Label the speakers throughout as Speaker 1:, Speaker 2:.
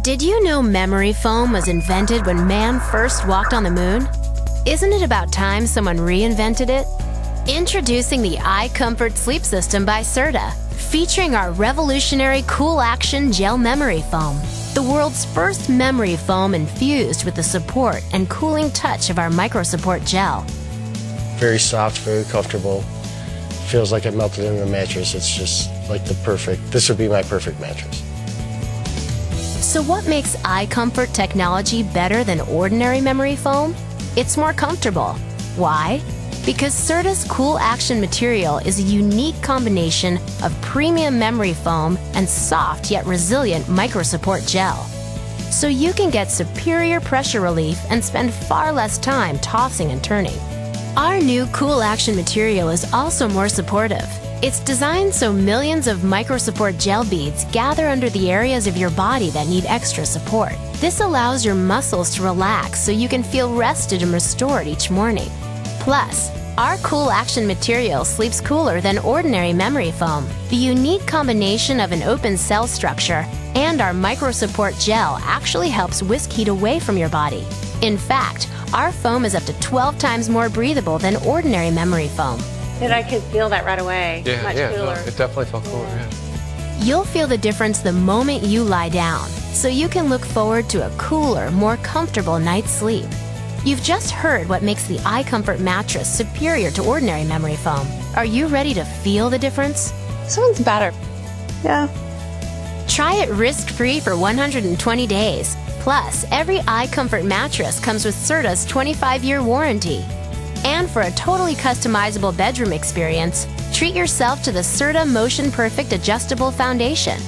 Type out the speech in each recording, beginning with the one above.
Speaker 1: Did you know memory foam was invented when man first walked on the moon? Isn't it about time someone reinvented it? Introducing the iComfort Sleep System by Serta, featuring our revolutionary Cool Action Gel Memory Foam, the world's first memory foam infused with the support and cooling touch of our Micro-Support Gel.
Speaker 2: Very soft, very comfortable. Feels like it melted into the mattress. It's just like this would be my perfect mattress.
Speaker 1: So what makes iComfort technology better than ordinary memory foam? It's more comfortable. Why? Because Serta's Cool Action material is a unique combination of premium memory foam and soft yet resilient Micro-Support Gel. So you can get superior pressure relief and spend far less time tossing and turning. Our new Cool Action material is also more supportive. It's designed so millions of Micro-Support Gel beads gather under the areas of your body that need extra support. This allows your muscles to relax so you can feel rested and restored each morning. Plus, our Cool Action material sleeps cooler than ordinary memory foam. The unique combination of an open cell structure and our Micro-Support Gel actually helps whisk heat away from your body. In fact, our foam is up to 12 times more breathable than ordinary memory foam.
Speaker 3: And I could feel that right away. Much cooler.
Speaker 4: No, it definitely felt cooler, yeah.
Speaker 1: You'll feel the difference the moment you lie down, so you can look forward to a cooler, more comfortable night's sleep. You've just heard what makes the iComfort mattress superior to ordinary memory foam. Are you ready to feel the difference?
Speaker 3: This one's better. Yeah.
Speaker 1: Try it risk-free for 120 days. Plus, every iComfort mattress comes with Serta's 25-year warranty. And for a totally customizable bedroom experience, treat yourself to the Serta Motion Perfect Adjustable Foundation.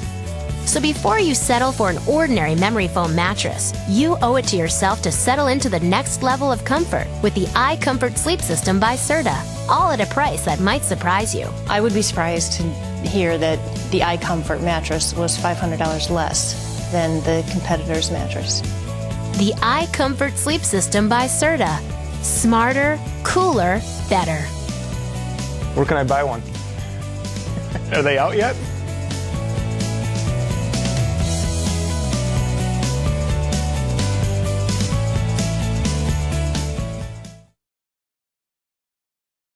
Speaker 1: So before you settle for an ordinary memory foam mattress, you owe it to yourself to settle into the next level of comfort with the iComfort Sleep System by Serta, all at a price that might surprise you.
Speaker 5: I would be surprised to hear that the iComfort mattress was $500 less than the competitor's mattress.
Speaker 1: The iComfort Sleep System by Serta. Smarter, cooler, better.
Speaker 6: Where can I buy one? Are they out yet?